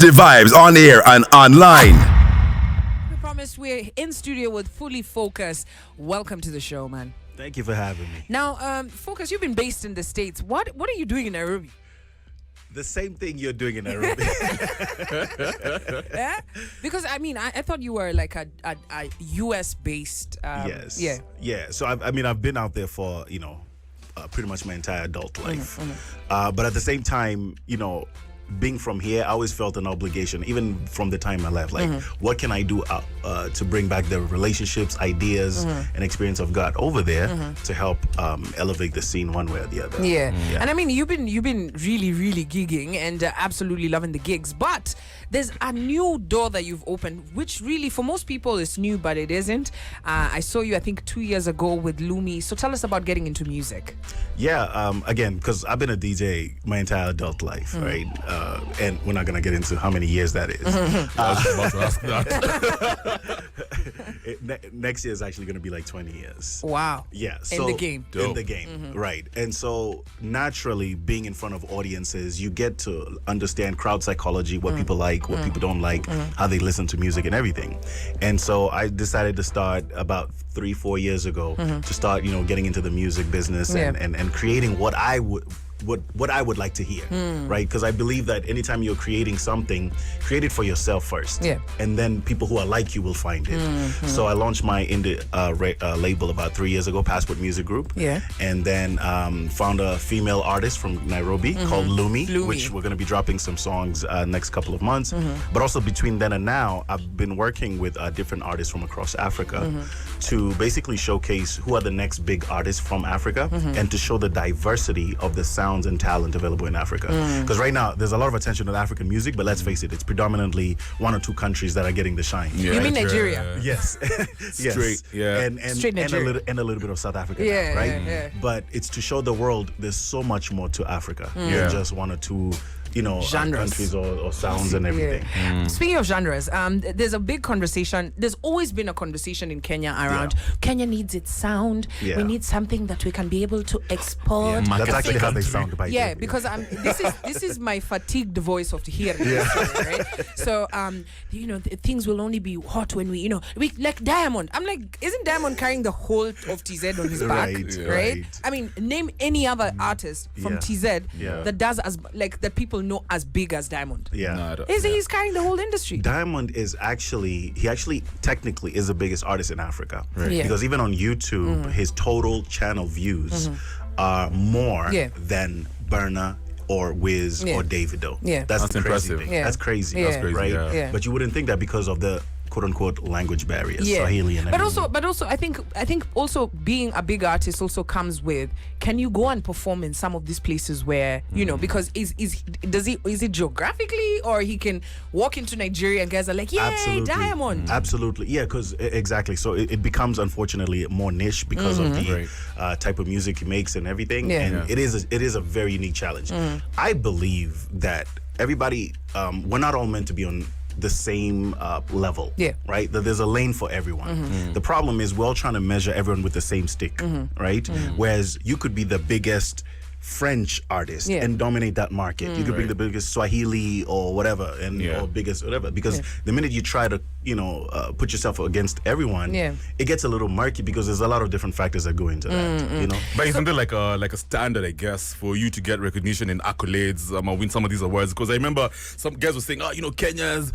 the vibes on air and online. We promise we're in studio with Fully Focus. Welcome to the show, man. Thank you for having me. Now, Focus, you've been based in the States. What are you doing in Nairobi? The same thing you're doing in Nairobi. Yeah? Because, I mean, I thought you were like a US based. Yes. Yeah. So, I've been out there for, pretty much my entire adult life. But at the same time, being from here, I always felt an obligation, even from the time I left. Like, what can I do to bring back the relationships, ideas, and experience I've got over there to help elevate the scene one way or the other? Yeah. And I mean, you've been really, really gigging and absolutely loving the gigs. But there's a new door that you've opened, which really, for most people, is new, but it isn't. I saw you, I think, 2 years ago with Lumi. So tell us about getting into music. Yeah, again, because I've been a DJ my entire adult life, right? And we're not going to get into how many years that is. I was about to ask that. Next year is actually going to be like 20 years. Wow. Yeah. In the game. In the game, right. And so naturally, being in front of audiences, you get to understand crowd psychology, what people like, what people don't like, how they listen to music and everything. And so I decided to start about 3-4 years ago to start, getting into the music business and creating what I would like to hear, right? Because I believe that anytime you're creating something, create it for yourself first, and then people who are like you will find it. So I launched my indie label about 3 years ago, Passport Music Group, and then found a female artist from Nairobi called Lumi, which we're going to be dropping some songs next couple of months. But also between then and now, I've been working with different artists from across Africa to basically showcase who are the next big artists from Africa and to show the diversity of the sound and talent available in Africa. Because right now, there's a lot of attention on African music, but let's face it, it's predominantly 1 or 2 countries that are getting the shine. Yeah. You mean Nigeria? Yes. Yes. Straight, yeah. And a little bit of South Africa, now, right? Yeah. But it's to show the world there's so much more to Africa than just 1 or 2 countries or sounds and everything. Speaking of genres, there's a big conversation. There's always been a conversation in Kenya around Kenya needs its sound. We need something that we can be able to export. That's actually how they sound. By because this is my fatigued voice of here. Right? So things will only be hot when we like Diamond. I'm like, isn't Diamond carrying the whole of TZ on his back? Right? I mean, name any other artist from TZ that does that people know as big as Diamond. He's carrying the whole industry. Diamond is actually technically is the biggest artist in Africa, because even on YouTube his total channel views are more than Burna or Wiz or Davido. That's the crazy impressive. thing. That's crazy. Right? But you wouldn't think that because of the quote-unquote language barriers, Swahili and everything. But also, I think also being a big artist also comes with, can you go and perform in some of these places where because is it geographically, or he can walk into Nigeria and guys are like, yay, Diamond. Absolutely, yeah, because exactly. So it becomes unfortunately more niche because of the type of music he makes and everything, and it is a very unique challenge. I believe that everybody, we're not all meant to be on the same level, right? That there's a lane for everyone. The problem is we're all trying to measure everyone with the same stick, right? Whereas you could be the biggest French artist and dominate that market. You could be the biggest Swahili or whatever, or biggest whatever. Because the minute you try to, put yourself against everyone, it gets a little murky because there's a lot of different factors that go into that. But isn't there like a standard, I guess, for you to get recognition and accolades or win some of these awards? Because I remember some guys were saying, Kenya's,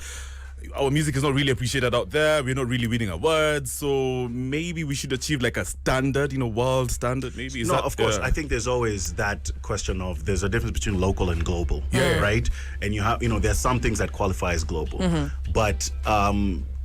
our music is not really appreciated out there. We're not really winning awards, so maybe we should achieve like a standard, world standard. Maybe of course. I think there's always that question of there's a difference between local and global, right? And you have, there's some things that qualify as global, but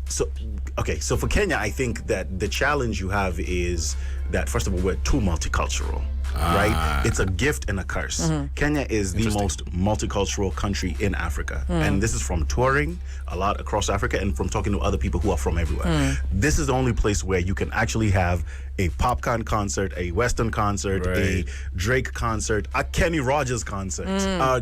so for Kenya, I think that the challenge you have is that first of all we're too multicultural. Right? It's a gift and a curse. Kenya is the most multicultural country in Africa. And this is from touring a lot across Africa and from talking to other people who are from everywhere. This is the only place where you can actually have a popcorn concert, a Western concert, a Drake concert, a Kenny Rogers concert,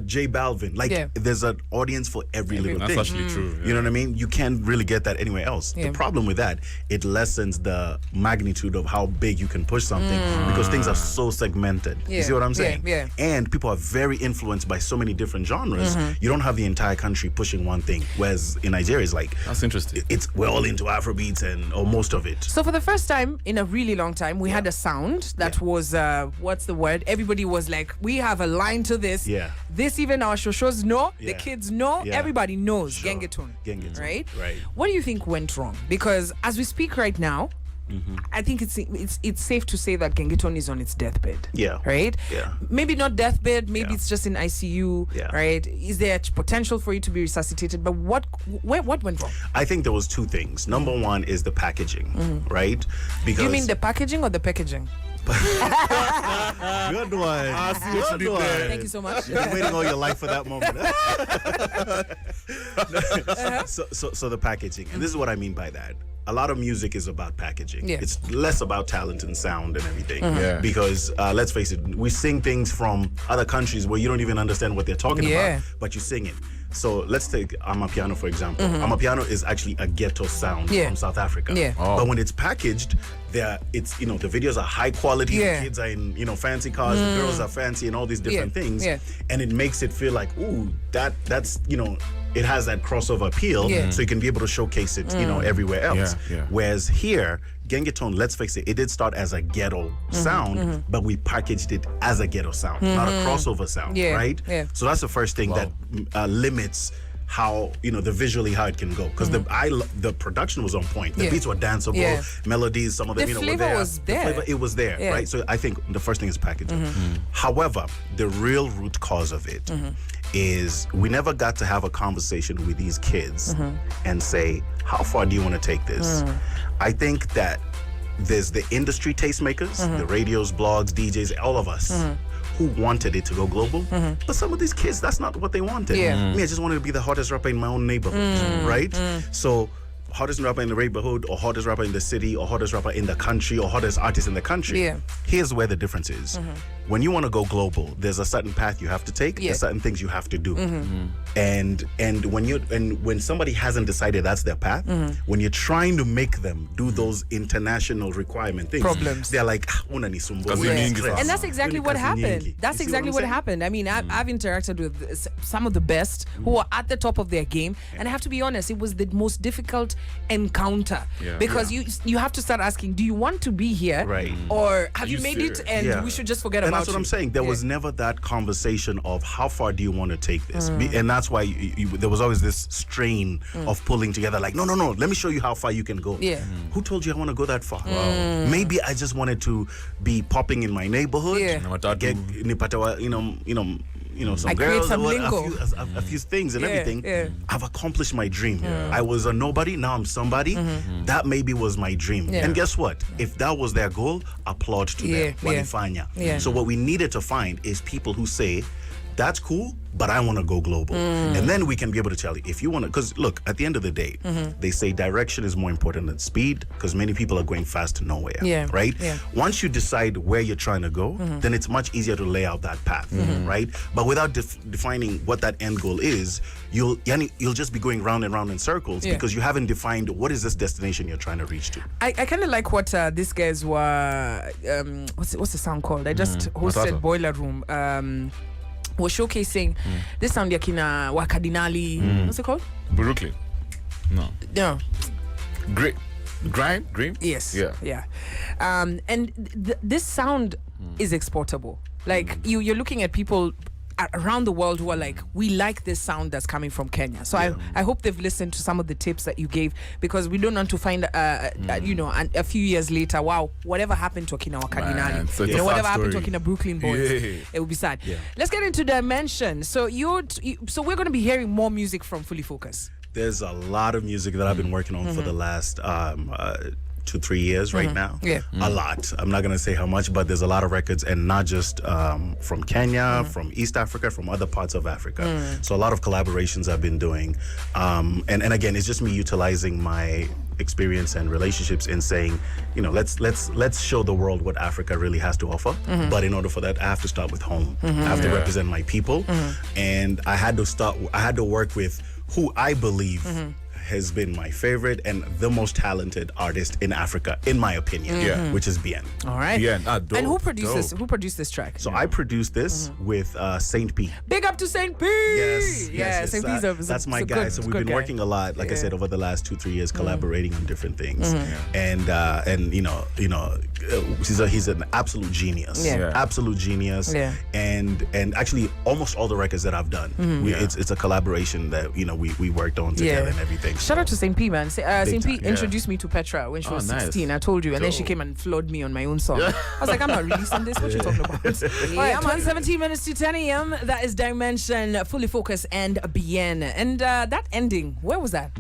J Balvin. There's an audience for every little thing. That's actually true. You know what I mean? You can't really get that anywhere else. The problem with that, it lessens the magnitude of how big you can push something because things are so segmented fragmented. You see what I'm saying? Yeah. And people are very influenced by so many different genres. You don't have the entire country pushing one thing, whereas in Nigeria it's like That's interesting. we're all into Afrobeats or most of it. So for the first time in a really long time, we had a sound that was what's the word? Everybody was like, we have a line to this. Yeah. This even our shows know, the Yeah. kids know, Yeah. everybody knows. Sure. Gengetone. Gengetone, right. What do you think went wrong? Because as we speak right now, I think it's safe to say that Gengetone is on its deathbed. Yeah. Right? Yeah. Maybe not deathbed, maybe Yeah. it's just in ICU. Yeah. Right? Is there potential for it to be resuscitated? But what went wrong? I think there was two things. Number one is the packaging, right? Because You mean the packaging or the packaging? good one. I see what you Good did one. there. Thank you so much. You've been waiting all your life for that moment. So the packaging, and this is what I mean by that. A lot of music is about packaging. Yeah. It's less about talent and sound and everything. Yeah. Because let's face it, we sing things from other countries where you don't even understand what they're talking Yeah. about, but you sing it. So let's take Amapiano, for example. Amapiano is actually a ghetto sound Yeah. from South Africa. Yeah. Oh. But when it's packaged, it's the videos are high quality, Yeah. the kids are in fancy cars, the girls are fancy and all these different things. Yeah. And it makes it feel like, ooh, that's it has that crossover appeal, Yeah. so you can be able to showcase it, everywhere else. Yeah. Whereas here, Gengetone, let's face it, it did start as a ghetto sound, but we packaged it as a ghetto sound, not a crossover sound, Yeah. right? Yeah. So that's the first thing that limits how the visually how it can go, because the production was on point. The Yeah. beats were danceable, Yeah. melodies, some of them The were flavor there. was The there. flavor, it was there, Yeah. right? So I think the first thing is packaging. However, the real root cause of it is we never got to have a conversation with these kids and say, how far do you want to take this? I think that there's the industry tastemakers, the radios, blogs, DJs, all of us who wanted it to go global. But some of these kids, that's not what they wanted. Yeah. Me, I just wanted to be the hottest rapper in my own neighborhood, right? So hottest rapper in the neighborhood, or hottest rapper in the city, or hottest rapper in the country, or hottest artist in the country. Yeah. Here's where the difference is. When you want to go global, there's a certain path you have to take. Yeah. There's certain things you have to do. And when somebody hasn't decided that's their path, when you're trying to make them do those international requirement things, Problems. they're like, "Una ni sumbo." Kazi We're nyingi stressed. sana. And that's exactly what Kazi happened. nyingi. That's You see exactly I'm what saying? happened. I mean, I've interacted with some of the best who are at the top of their game, and I have to be honest, it was the most difficult encounter because you have to start asking, do you want to be here, Right. or have Are you you made serious? it and we should just forget And about that's what you? I'm saying. There Yeah. was never that conversation of how far do you want to take this, and that's why there was always this strain of pulling together. Like, no, let me show you how far you can go. Yeah. Who told you I want to go that far? Maybe I just wanted to be popping in my neighborhood. Yeah. Na watatu. Get nipatawa, some I create girls, some or lingo. a few things and Yeah, everything. yeah. I've accomplished my dream. I was a nobody, now I'm somebody. That maybe was my dream. Yeah. And guess what? If that was their goal, applaud to them. Walifanya. Yeah. So what we needed to find is people who say, that's cool, but I want to go global. And then we can be able to tell you if you want to, because look, at the end of the day, they say direction is more important than speed, because many people are going fast to nowhere. Yeah. Right? Yeah. Once you decide where you're trying to go, then it's much easier to lay out that path. Right? But without defining what that end goal is, you'll just be going round and round in circles because you haven't defined what is this destination you're trying to reach to. I kind of like what these guys were. What's the sound called? I just hosted Matata. Boiler Room. Was showcasing this sound yakina Wakadinali. What's it called? Brooklyn. No. No. Great. Grime? Green? Yes. Yeah. And this sound is exportable. Like you're looking at people around the world who are like, we like this sound that's coming from Kenya. So I hope they've listened to some of the tips that you gave, because we don't want to find a few years later, wow, whatever happened to Okinawa Man, Cardinali, so it's a sad whatever happened to story. Okinawa Brooklyn Boys, Yeah. it would be sad. Yeah. Let's get into Dimension. So so we're going to be hearing more music from Fully Focus. There's a lot of music that I've been working on for the last 2-3 years right now. Yeah. A lot. I'm not going to say how much, but there's a lot of records, and not just from Kenya, from East Africa, from other parts of Africa. So a lot of collaborations I've been doing. And again, it's just me utilizing my experience and relationships in saying, let's show the world what Africa really has to offer. But in order for that, I have to start with home. I have to represent my people. And I had to work with who I believe has been my favorite and the most talented artist in Africa, in my opinion, which is Bien. All right. Bien. Dope, and who produced this? dope. Who produced this track? So I produced this with Saint P. Big up to Saint P. Yes. Saint P's that's my guy. So we've been working a lot, like I said, over the last 2-3 years, collaborating on different things. And you know, he's an absolute genius. Absolute genius. And actually, almost all the records that I've done, it's a collaboration that we worked on together and everything. Shout out to Saint P, man. Saint P time, introduced me to Petra when she was nice. 16. I told you, and then she came and floored me on my own song. I was like, I'm not releasing this. What you talking about? All right, man. 17 minutes to 10 a.m. That is Dimension, Fully Focus, and Bien. And that ending, where was that?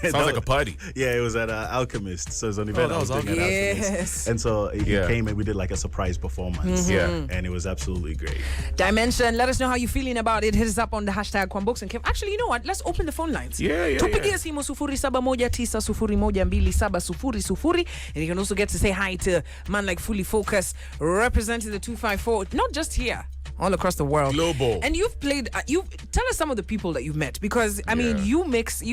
Sounds like a party. Yeah, it was at Alchemist. So it was an event I was doing at Alchemist. And so he came and we did like a surprise performance. And it was absolutely great. Dimension, let us know how you're feeling about it. Hit us up on the hashtag Kwambox and Kev. Actually, you know what? Let's open the phone lines. Tupigie simu 0719012700. And you can also get to say hi to man like Fully Focus, representing the 254, not just here, all across the world. Global. And you've played, tell us some of the people that you've met, because I mean, you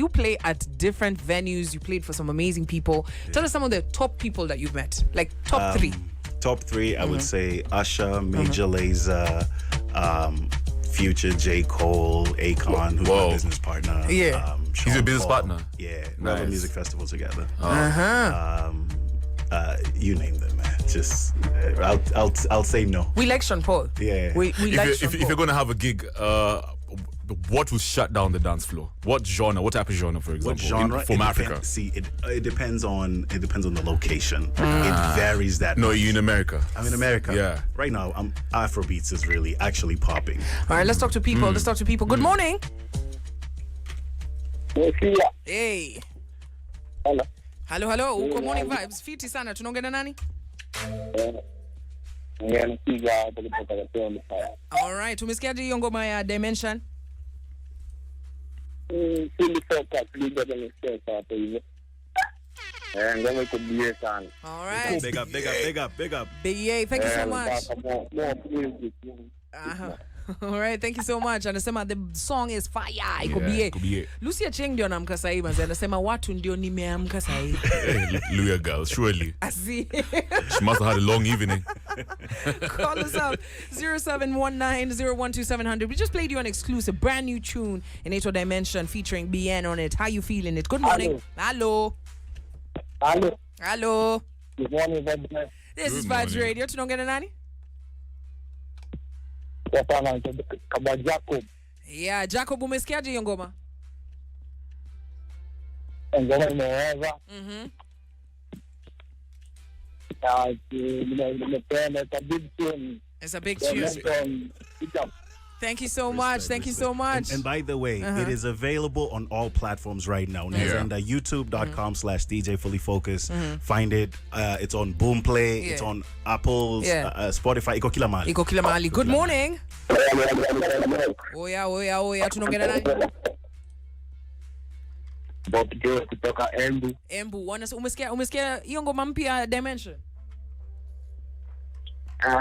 play at different venues, you played for some amazing people. Tell us some of the top people that you've met, like top three. Top three, I would say Usher, Major Lazer, Future, J. Cole, Akon, who's my business partner. He's your business partner? Yeah, we have a music festival together. You name them, man. Just I'll say no. We like Sean Paul. Yeah. We like Sean If Paul. you're gonna have a gig, what will shut down the dance floor? What genre? What type of genre, for example? What genre? From Africa? It depends on the location. It varies that No, much. you in America? I'm in America. Yeah. Right now, Afrobeats is really actually popping. All right, let's talk to people. Good morning. Hey. Hello. Good morning vibes. Fiti sana. Tunaongea na nani? All right. Umesikiaje hiyo ngoma ya Dimension? All right. Big up. BA, thank you so much. All right, thank you so much. Anasema the song is fire. Iko BA. Lucia Cheng ndio anamka sahi manzi. Anasema watu ndio nimeamka sahi. Hey, Luya girl, surely. Asi. She must have had a long evening. Call us up 0719012700. We just played you an exclusive brand new tune in Ato Dimension featuring Bien on it. How you feeling it? Good morning. Hello. Good morning, Vibes. This is Vibes Radio. Tunaongea na nani? Kama Jacob. Yeah, Jacob, umesikiaje hiyo ngoma? Ngoma imeweza. It's a big tune. Thank you so much. And by the way, it is available on all platforms right now. YouTube.com/DJ Fully Focus. Find it. It's on Boomplay. It's on Apple, Spotify. Iko kila mahali. Good morning. Oya. Tunaongea na nani? Bob Joe kutoka Embu. Umesikia hiyo ngoma mpya Dimension?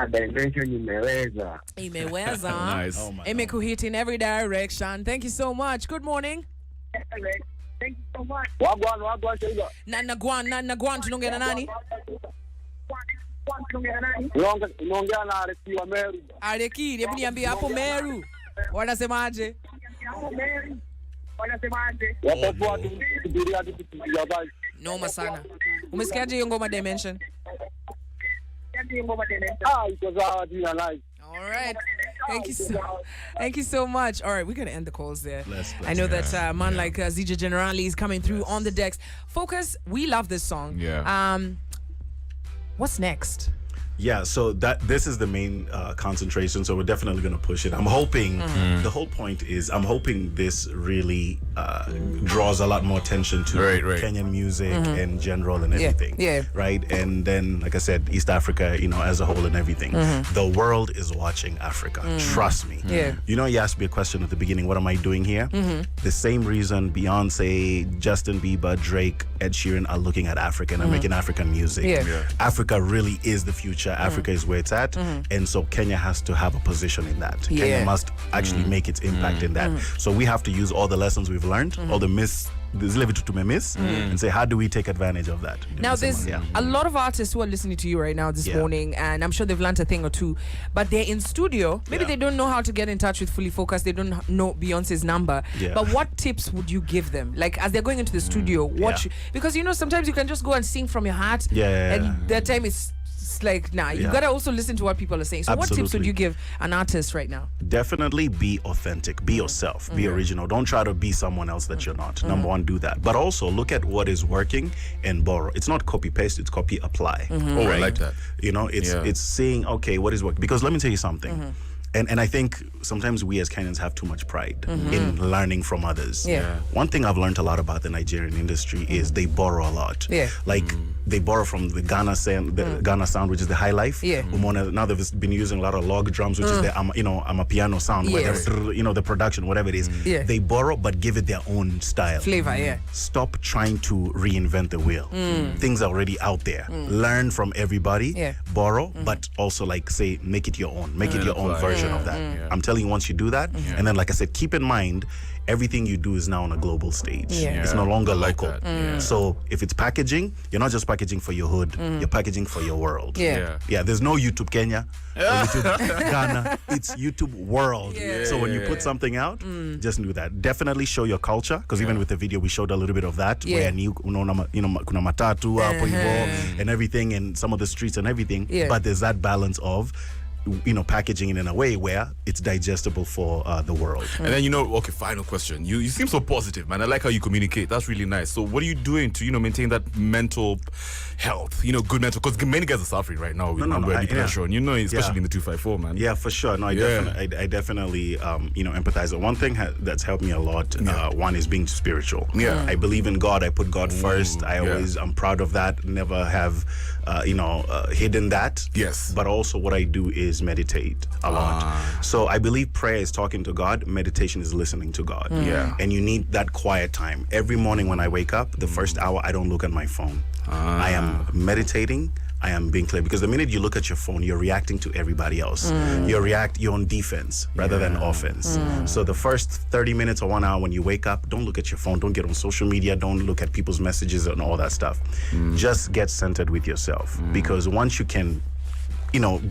Dimension imeweza. Nice. Imekuhit in every direction. Thank you so much. Good morning. Thank you so much. Wagwan Shaiba. Nagwan tunaongea na nani? Unaongea na Areki wa Meru. Areki, hebu niambie hapo Meru. Wanasemaje? Noma sana. Umesikiaje hiyo ngoma Dimension? All right. Thank you so much. All right, we're going to end the calls there. I know that man like Zija Generali is coming through on the decks. Focus, we love this song. Yeah. What's next? Yeah, so this is the main concentration, so we're definitely going to push it. I'm hoping, the whole point is, I'm hoping this really draws a lot more attention to Kenyan music in general and everything. Right? And then, like I said, East Africa, as a whole and everything. The world is watching Africa. Trust me. You asked me a question at the beginning, what am I doing here? The same reason Beyonce, Justin Bieber, Drake, Ed Sheeran are looking at Africa and are making African music. Africa really is the future. Africa is where it's at, and so Kenya has to have a position in that. Kenya must actually make its impact in that. So we have to use all the lessons we've learned, all the zile vitu tumemiss and say how do we take advantage of that. Now there's a lot of artists who are listening to you right now this morning, and I'm sure they've learned a thing or two, but they're in studio. Maybe they don't know how to get in touch with Fully Focused. They don't know Beyonce's number. But what tips would you give them? Like as they're going into the studio, because sometimes you can just go and sing from your heart. And that time it's like, you gotta also listen to what people are saying. So what tips would you give an artist right now? Definitely be authentic, be yourself, be original. Don't try to be someone else that you're not. Number one, do that. But also look at what is working and borrow. It's not copy paste, it's copy apply. Oh, I like that. It's saying, okay, what is working? Because let me tell you something. And I think sometimes we as Kenyans have too much pride in learning from others. One thing I've learned a lot about the Nigerian industry is they borrow a lot. Like they borrow from the Ghana sound, which is the high life. Now they've been using a lot of log drums, which is the amapiano sound, the production, whatever it is. They borrow but give it their own style. Flavor, Stop trying to reinvent the wheel. Things are already out there. Learn from everybody, borrow, but also say make it your own. Make it your own version of that. I'm telling you, once you do that, and then like I said, keep in mind everything you do is now on a global stage. It's no longer local. So if it's packaging, you're not just packaging for your hood, you're packaging for your world. There's no YouTube Kenya or YouTube Ghana. It's YouTube world. So when you put something out, just do that. Definitely show your culture, because even with the video we showed a little bit of that, where kuna matatu hapo hivyo and everything, and some of the streets and everything. But there's that balance of packaging it in a way where it's digestible for the world. And then, okay, final question. You seem so positive, man. I like how you communicate. That's really nice. So what are you doing to, maintain that mental health, good mental, because many guys are suffering right now with depression, especially in the 254, man. Yeah, for sure. No, I definitely, empathize. One thing that's helped me a lot, one is being spiritual. I believe in God. I put God first. I'm proud of that. Never have, hidden that. Yes. But also what I do is meditate a lot. So I believe prayer is talking to God, meditation is listening to God. And you need that quiet time. Every morning when I wake up, the first hour I don't look at my phone. I am meditating. I am being clear, because the minute you look at your phone, you're reacting to everybody else. You're on defense rather than offense. So the first 30 minutes or 1 hour when you wake up, don't look at your phone, don't get on social media, don't look at people's messages and all that stuff. Just get centered with yourself, because once you can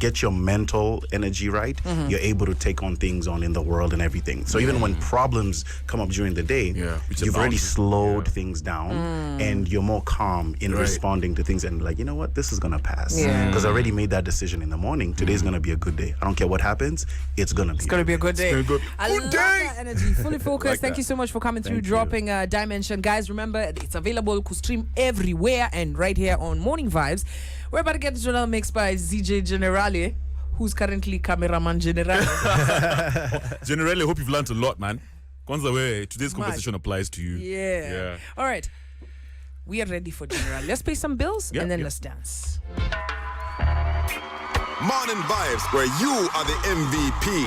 get your mental energy right, you're able to take on things in the world and everything. So even when problems come up during the day, you've already slowed things down and you're more calm in responding to things, and like, you know what, this is gonna pass. Because I already made that decision in the morning. Today's gonna be a good day. I don't care what happens, it's gonna be a good day. I love that energy. Fully Focused. Thank you so much for coming through, dropping a dimension. Guys, remember, it's available to stream everywhere and right here on Morning Vibes. We're about to get into another mix by ZJ Generale, who's currently cameraman Generale. Generale, I hope you've learned a lot, man. Kwanza way, today's conversation applies to you. Yeah. All right. We are ready for Generale. Let's pay some bills and then let's dance. Morning Vibes, where you are the MVP.